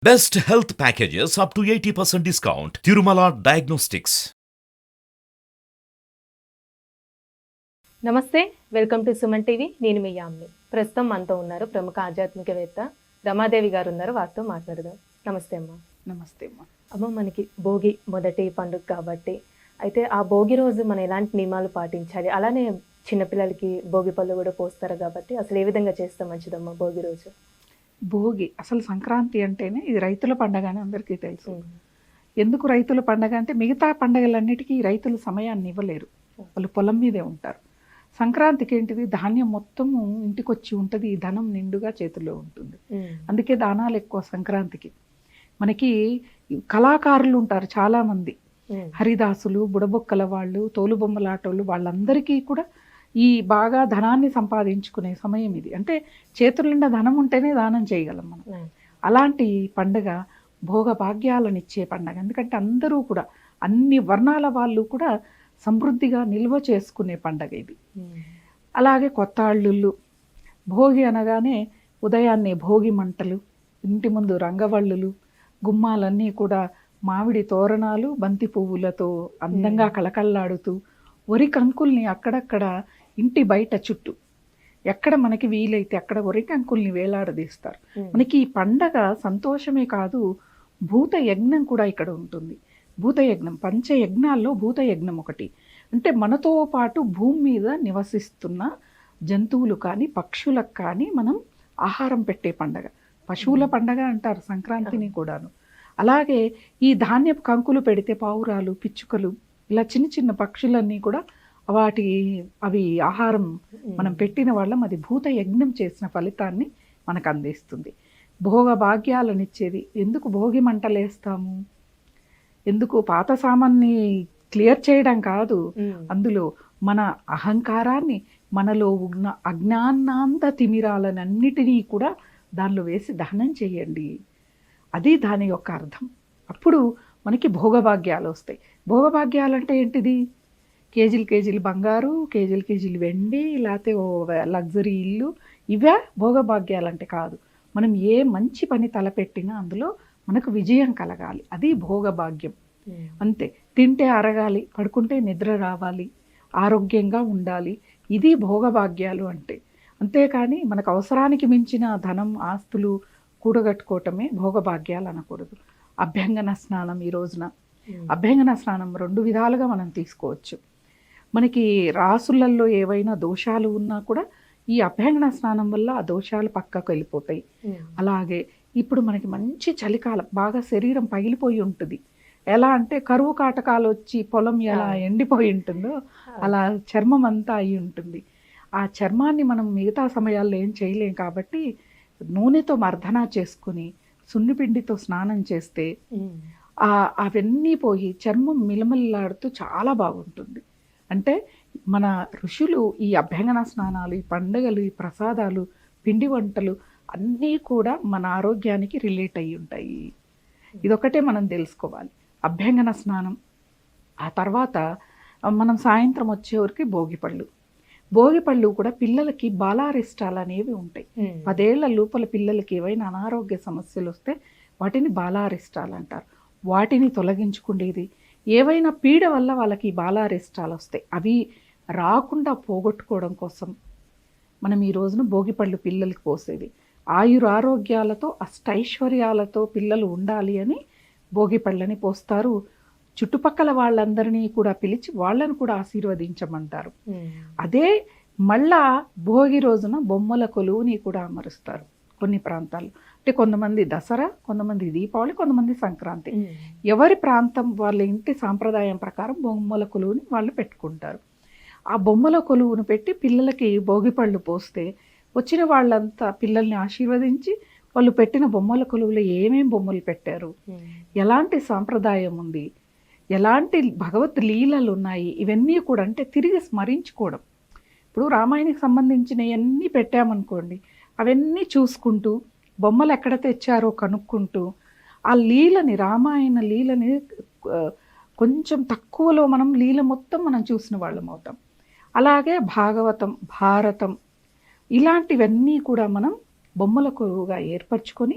Best health packages up to 80% discount. Tirumala Diagnostics. నమస్తే, welcome to Suman TV. నేను మీ యామ్ని. ప్రస్తుతం మనతో ఉన్నారు ప్రముఖ ఆధ్యాత్మికవేత్త రమాదేవి గారు ఉన్నారు. వారితో మాట్లాడదాం. నమస్తే అమ్మ. నమస్తే అమ్మా. అమ్మ, మనకి భోగి మొదటి పండుగ కాబట్టి అయితే ఆ భోగి రోజు మనం ఎలాంటి నియమాలు పాటించాలి, అలానే చిన్నపిల్లలకి భోగి పళ్ళు కూడా పోస్తారు కాబట్టి అసలు ఏ విధంగా చేస్తే మంచిదమ్మా భోగి రోజు? భోగి అసలు సంక్రాంతి అంటేనే ఇది రైతుల పండగ అని అందరికీ తెలుసు. ఎందుకు రైతుల పండగ అంటే మిగతా పండగలన్నిటికీ రైతులు సమయాన్ని ఇవ్వలేరు, వాళ్ళు పొలం మీదే ఉంటారు. సంక్రాంతికి ఏంటిది, ధాన్యం మొత్తము ఇంటికి వచ్చి ఉంటుంది, ధనం నిండుగా చేతిలో ఉంటుంది. అందుకే దానాలు ఎక్కువ సంక్రాంతికి. మనకి కళాకారులు ఉంటారు చాలామంది, హరిదాసులు, బుడబొక్కల వాళ్ళు, తోలుబొమ్మలాటోళ్ళు, వాళ్ళందరికీ కూడా ఈ బాగా ధనాన్ని సంపాదించుకునే సమయం ఇది. అంటే చేతుల నిండా ధనం ఉంటేనే దానం చేయగలం మనం. అలాంటి పండుగ భోగ భాగ్యాలను ఇచ్చే పండుగ. ఎందుకంటే అందరూ కూడా అన్ని వర్ణాల వాళ్ళు కూడా సమృద్ధిగా నిల్వ చేసుకునే పండుగ ఇది. అలాగే కొత్త అల్లుళ్ళు, భోగి అనగానే ఉదయాన్నే భోగి మంటలు, ఇంటి ముందు రంగవల్లులు, గుమ్మాలన్నీ కూడా మామిడి తోరణాలు, బంతి పువ్వులతో అందంగా కళకళలాడుతూ, వరి కంకుల్ని అక్కడక్కడ ఇంటి బయట చుట్టూ ఎక్కడ మనకి వీలైతే అక్కడ వరి కంకుల్ని వేలాడదీస్తారు. మనకి ఈ పండగ సంతోషమే కాదు, భూత యజ్ఞం కూడా ఇక్కడ ఉంటుంది. భూతయజ్ఞం, పంచయజ్ఞాల్లో భూతయజ్ఞం ఒకటి. అంటే మనతో పాటు భూమి మీద నివసిస్తున్న జంతువులు కానీ పక్షులకు కానీ మనం ఆహారం పెట్టే పండగ. పశువుల పండగ అంటారు సంక్రాంతిని కూడాను. అలాగే ఈ ధాన్యపు కంకులు పెడితే పావురాలు, పిచ్చుకలు, ఇలా చిన్న చిన్న పక్షులన్నీ కూడా అవి ఆహారం మనం పెట్టిన వాళ్ళం, అది భూత యజ్ఞం చేసిన ఫలితాన్ని మనకు అందిస్తుంది. భోగ భాగ్యాలను ఇచ్చేది. ఎందుకు భోగి మంటలేస్తాము, ఎందుకు పాత సామాన్ని క్లియర్ చేయడం కాదు, అందులో మన అహంకారాన్ని, మనలో ఉన్న అజ్ఞానాంత తిమిరాలనన్నిటినీ కూడా దానిలో వేసి దహనం చేయండి. అది దాని యొక్క అర్థం. అప్పుడు మనకి భోగభాగ్యాలు వస్తాయి. భోగభాగ్యాలు అంటే ఏంటిది, కేజీలు బంగారు, కేజీలు వెండి, లేకపోతే లగ్జరీ ఇల్లు, ఇవే భోగభాగ్యాలు అంటే కాదు. మనం ఏ మంచి పని తలపెట్టినా అందులో మనకు విజయం కలగాలి, అది భోగభాగ్యం. అంతే. తింటే అరగాలి, పడుకుంటే నిద్ర రావాలి, ఆరోగ్యంగా ఉండాలి, ఇది భోగభాగ్యాలు అంటే. అంతేకాని మనకు అవసరానికి మించిన ధనం, ఆస్తులు కూడగట్టుకోవటమే భోగభాగ్యాలు అనకూడదు. అభ్యంగన స్నానం ఈ రోజున, అభ్యంగన స్నానం 2 విధాలుగా మనం తీసుకోవచ్చు. మనకి రాసులలో ఏవైనా దోషాలు ఉన్నా కూడా ఈ అభ్యంగన స్నానం వల్ల ఆ దోషాలు పక్కకు వెళ్ళిపోతాయి. అలాగే ఇప్పుడు మనకి మంచి చలికాలం, బాగా శరీరం పగిలిపోయి ఉంటుంది. ఎలా అంటే కరువు కాటకాలు వచ్చి పొలం ఎలా ఎండిపోయి ఉంటుందో అలా చర్మం అంతా అయి ఉంటుంది. ఆ చర్మాన్ని మనం మిగతా సమయాల్లో ఏం చేయలేం కాబట్టి నూనెతో మర్దన చేసుకుని సున్నిపిండితో స్నానం చేస్తే అవన్నీ పోయి చర్మం మిలమిల్లాడుతూ చాలా బాగుంటుంది. అంటే మన ఋషులు ఈ అభ్యంగన స్నానాలు, ఈ పండుగలు, ఈ ప్రసాదాలు, పిండి వంటలు అన్నీ కూడా మన ఆరోగ్యానికి రిలేట్ అయ్యి ఉంటాయి. ఇదొకటే మనం తెలుసుకోవాలి. అభ్యంగన స్నానం. ఆ తర్వాత మనం సాయంత్రం వచ్చేవరకు భోగిపళ్ళు కూడా పిల్లలకి బాలారిష్టాలు అనేవి ఉంటాయి. 10 ఏళ్ల లోపల పిల్లలకి ఏవైనా అనారోగ్య సమస్యలు వస్తే వాటిని బాలారిష్టాలు అంటారు. వాటిని తొలగించుకునేది, ఏవైనా పీడ వల్ల వాళ్ళకి బాలారిష్టాలు వస్తాయి, అవి రాకుండా పోగొట్టుకోవడం కోసం మనం ఈ రోజున భోగిపళ్ళు పిల్లలకి పోసేది. ఆయురారోగ్యాలతో అష్టైశ్వర్యాలతో పిల్లలు ఉండాలి అని భోగిపళ్ళని పోస్తారు. చుట్టుపక్కల వాళ్ళందరినీ కూడా పిలిచి వాళ్ళను కూడా ఆశీర్వదించమంటారు. అదే మళ్ళా భోగి రోజున బొమ్మల కొలువుని కూడా అమరుస్తారు కొన్ని ప్రాంతాలు. అంటే కొంతమంది దసరా, కొంతమంది దీపావళి, కొంతమంది సంక్రాంతి. ఎవరి ప్రాంతం వాళ్ళ ఇంటి సాంప్రదాయం ప్రకారం బొమ్మల కొలువుని వాళ్ళు పెట్టుకుంటారు. ఆ బొమ్మల కొలువును పెట్టి పిల్లలకి భోగిపళ్ళు పోస్తే వచ్చిన వాళ్ళంతా పిల్లల్ని ఆశీర్వదించి వాళ్ళు పెట్టిన బొమ్మల కొలువులో ఏమేం బొమ్మలు పెట్టారు, ఎలాంటి సాంప్రదాయం ఉంది, ఎలాంటి భగవత్ లీలలు ఉన్నాయి, ఇవన్నీ కూడా అంటే తిరిగి స్మరించుకోవడం. ఇప్పుడు రామాయణకి సంబంధించినవన్నీ పెట్టామనుకోండి, అవన్నీ చూసుకుంటూ బొమ్మలు ఎక్కడ తెచ్చారో కనుక్కుంటూ ఆ లీలని, రామాయణ లీలని కొంచెం తక్కువలో మనం లీల మొత్తం మనం చూసిన వాళ్ళం అవుతాం. అలాగే భాగవతం, భారతం, ఇలాంటివన్నీ కూడా మనం బొమ్మల కొలువుగా ఏర్పరచుకొని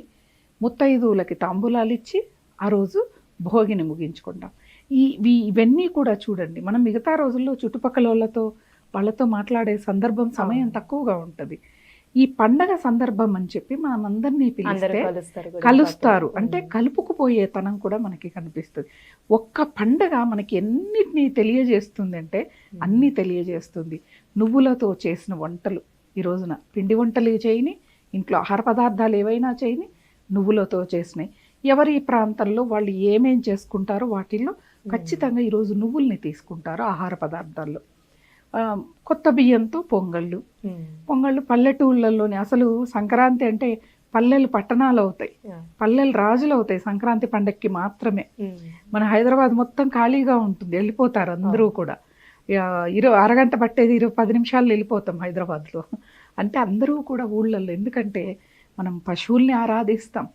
ముత్తైదువులకి తాంబూలాలు ఇచ్చి ఆ రోజు భోగిని ముగించుకుంటాం. ఇవన్నీ కూడా చూడండి, మనం మిగతా రోజుల్లో చుట్టుపక్కల వాళ్ళతో మాట్లాడే సందర్భం సమయం తక్కువగా ఉంటుంది. ఈ పండగ సందర్భం అని చెప్పి మనం అందరినీ అందరూ పిలిస్తే కలుస్తారు కలుస్తారు. అంటే కలుపుకుపోయే తనం కూడా మనకి కనిపిస్తుంది. ఒక్క పండగ మనకి ఎన్నిటినీ తెలియజేస్తుంది అంటే అన్నీ తెలియజేస్తుంది. నువ్వులతో చేసిన వంటలు, ఈ రోజున పిండి వంటలు చేయని, ఇంట్లో ఆహార పదార్థాలు ఏవైనా చేయని, నువ్వులతో చేసినాయి. ఎవరి ప్రాంతంలో వాళ్ళు ఏమేం చేసుకుంటారో వాటిల్లో ఖచ్చితంగా ఈరోజు నువ్వుల్ని తీసుకుంటారు ఆహార పదార్థాల్లో. కొత్త బియ్యంతో పొంగళ్ళు పల్లెటూళ్ళల్లోనే. అసలు సంక్రాంతి అంటే పల్లెలు పట్టణాలు అవుతాయి, పల్లెలు రాజులు అవుతాయి సంక్రాంతి పండగకి మాత్రమే. మన హైదరాబాద్ మొత్తం ఖాళీగా ఉంటుంది, వెళ్ళిపోతారు అందరూ కూడా. అరగంట పట్టేది 10 నిమిషాల్లో వెళ్ళిపోతాం హైదరాబాద్లో. అంటే అందరూ కూడా ఊళ్ళల్లో, ఎందుకంటే మనం పశువుల్ని ఆరాధిస్తాం.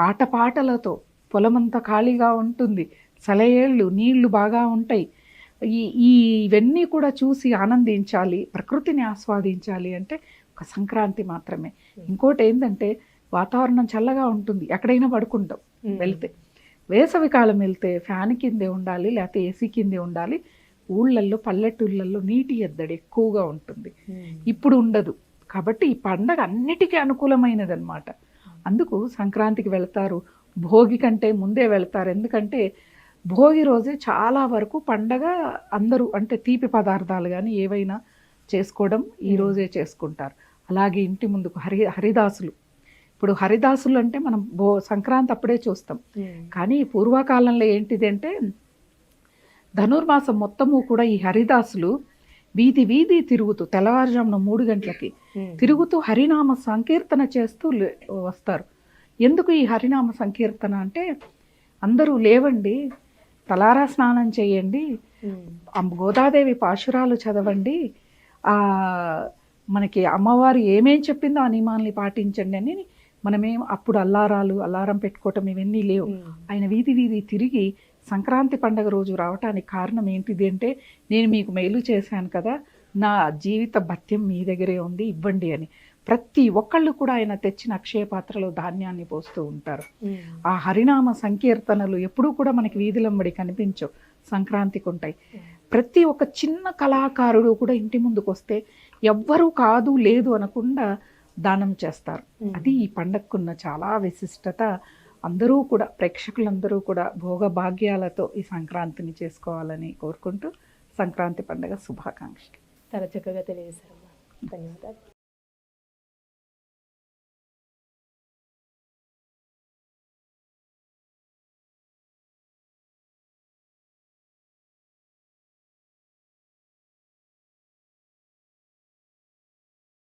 ఆటపాటలతో పొలమంతా ఖాళీగా ఉంటుంది, సెలయేళ్ళు, నీళ్లు బాగా ఉంటాయి. ఇవన్నీ కూడా చూసి ఆనందించాలి, ప్రకృతిని ఆస్వాదించాలి అంటే ఒక సంక్రాంతి మాత్రమే. ఇంకోటి ఏంటంటే వాతావరణం చల్లగా ఉంటుంది, ఎక్కడైనా పడుకుంటాం వెళ్తే. వేసవి కాలం వెళ్తే ఫ్యాన్ కిందే ఉండాలి, లేకపోతే ఏసీ కిందే ఉండాలి. ఊళ్ళల్లో పల్లెటూళ్ళల్లో నీటి ఎద్దడి ఎక్కువగా ఉంటుంది, ఇప్పుడు ఉండదు. కాబట్టి ఈ పండగ అన్నిటికీ అనుకూలమైనది అనమాట. అందుకు సంక్రాంతికి వెళ్తారు, భోగి కంటే ముందే వెళ్తారు. ఎందుకంటే భోగి రోజే చాలా వరకు పండగ అందరూ, అంటే తీపి పదార్థాలు కానీ ఏవైనా చేసుకోవడం ఈ రోజే చేసుకుంటారు. అలాగే ఇంటి ముందుకు హరిదాసులు. ఇప్పుడు హరిదాసులు అంటే మనం సంక్రాంతి అప్పుడే చూస్తాం, కానీ పూర్వకాలంలో ఏంటిది అంటే ధనుర్మాసం మొత్తము కూడా ఈ హరిదాసులు వీధి వీధి తిరుగుతూ తెల్లవారుజామున 3 గంటలకి తిరుగుతూ హరినామ సంకీర్తన చేస్తూ వస్తారు. ఎందుకు ఈ హరినామ సంకీర్తన అంటే, అందరూ లేవండి, తలారా స్నానం చేయండి, గోదాదేవి పాశురాలు చదవండి, మనకి అమ్మవారు ఏమేం చెప్పిందో ఆ నియమాల్ని పాటించండి అని. అప్పుడు అలారం పెట్టుకోవటం ఇవన్నీ లేవు. ఆయన వీధి వీధి తిరిగి సంక్రాంతి పండగ రోజు రావటానికి కారణం ఏంటిది అంటే, నేను మీకు మేలు చేశాను కదా, నా జీవిత భత్యం మీ దగ్గరే ఉంది, ఇవ్వండి అని. ప్రతి ఒక్కళ్ళు కూడా ఆయన తెచ్చిన అక్షయ పాత్రలో ధాన్యాన్ని పోస్తూ ఉంటారు. ఆ హరినామ సంకీర్తనలు ఎప్పుడూ కూడా మనకి వీధులంబడి కనిపించవు, సంక్రాంతికి ఉంటాయి. ప్రతి ఒక్క చిన్న కళాకారుడు కూడా ఇంటి ముందుకు వస్తే ఎవ్వరూ కాదు లేదు అనకుండా దానం చేస్తారు. అది ఈ పండగకున్న చాలా విశిష్టత. అందరూ కూడా, ప్రేక్షకులందరూ కూడా భోగ భాగ్యాలతో ఈ సంక్రాంతిని చేసుకోవాలని కోరుకుంటూ సంక్రాంతి పండుగ శుభాకాంక్షలు. చాలా చక్కగా తెలియజేశారమ్మా, ధన్యవాదాలు.